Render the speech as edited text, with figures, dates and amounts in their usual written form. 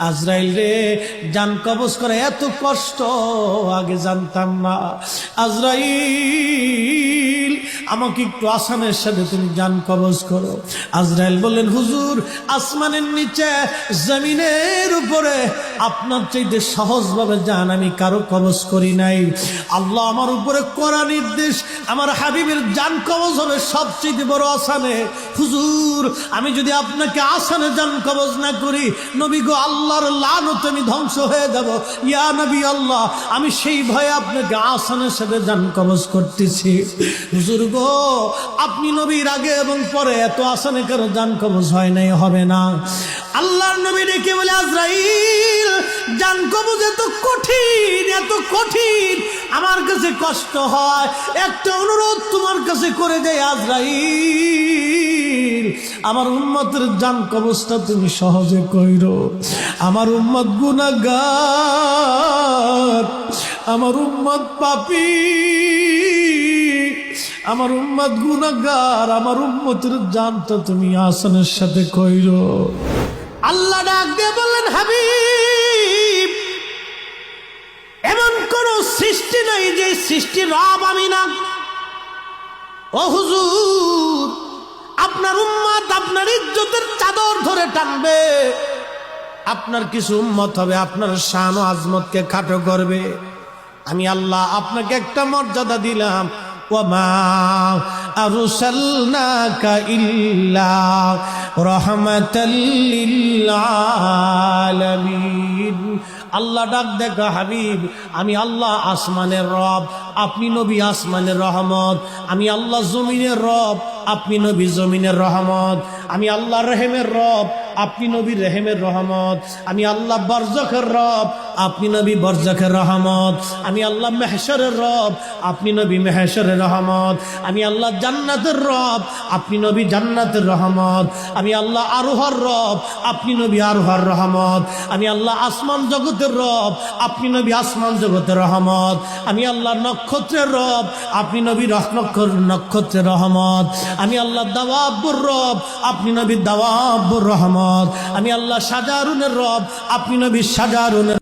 আজরাইল রে, জান কবজ করে এত কষ্ট আগে জানতাম না। আজরাইল, আমাকে একটু আসানের সাথে তুমি জান কবজ করো। আজরাইল বললেন, হুজুর, আসমানের নিচে জমিনের উপরে আপনার চাইতে সহজভাবে জান আমি কারো কবজ করি নাই। আল্লাহ আমার উপরে কড়া নির্দেশ, আমার হাবিবের জান কবজ হবে সবচেয়ে বড় আসানে। হুজুর, আমি যদি আপনাকে আসানে জান কবজ না করি, নবী গো, আল্লাহর লানত আমি ধ্বংস হয়ে যাব। ইয়া নবী আল্লাহ, আমি সেই ভয়ে আপনাকে আসানের সাথে জান কবজ করতেছি। হুজুর গো, আপনি নবীর আগে এবং পরে এত আসানে কারো জান কবজ হয় নাই, হবে না। আল্লাহর নবী ডেকে বলে, আজরাইল, জান কবজ এত কঠিন, এত কঠিন, আমার কাছে কষ্ট হয়। একটা অনুরোধ তোমার কাছে করে দেয় আজরাইল, আমার উম্মতের জান কবজটা তুমি সহজে কইরো। আমার উম্মত গুনাহগার, আমার উম্মত পাপী, আমার উম্মত গুনাহগার, আমার উম্মতের জানটা তুমি আসানের সাথে কইরো। আল্লাহ ডাক দিয়ে বললেন, হাবিব, এমন কোন সৃষ্টি নাই যে সৃষ্টির রব আমি না। ও হুজুর, আপনার উম্মত আপনার ইজ্জতের চাদর ধরে টানবে, আপনার কিছু উম্মত হবে আপনার শান ও আজমতকে খাটো করবে। আমি আল্লাহ আপনাকে একটা মর্যাদা দিলাম, ওয়ামা আরসালনাকা ইল্লা রাহমাতাল লিল আলামিন। আল্লাহ ডাক দেখা, হাবিব, আমি আল্লাহ আসমানের রব, আপনি নবী আসমানের রহমত। আমি আল্লাহ জমিনের রব, আপনি নবী জমিনের রহমত। আমি আল্লাহ রহিমের রব, আপনি নবী রহিমের রহমত। আমি আল্লাহ বরজখের রব, আপনি নবী বরজখের রহমত। আমি আল্লাহ মেহশরের রব, আপনি নবী মেহশরের রহমত। আমি আল্লাহ জান্নাতের রব, আপনি নবী জান্নাতের রহমত। আমি আল্লাহ আরোহার রব, আপনি নবী আরোহার রহমত। আমি আল্লাহ আসমান জগতের রব, আপনি নবী আসমান জগতের রহমত। আমি আল্লাহ নক্ষত্রের রব, আপনি নবী নক্ষত্রের রহমত। আমি আল্লাহ দাওয়াবুর রব, আপনি নবী দাওয়াবুর রহমত। আমি আল্লাহ সাজারুনের রব, আপনি নবী সাজারুনের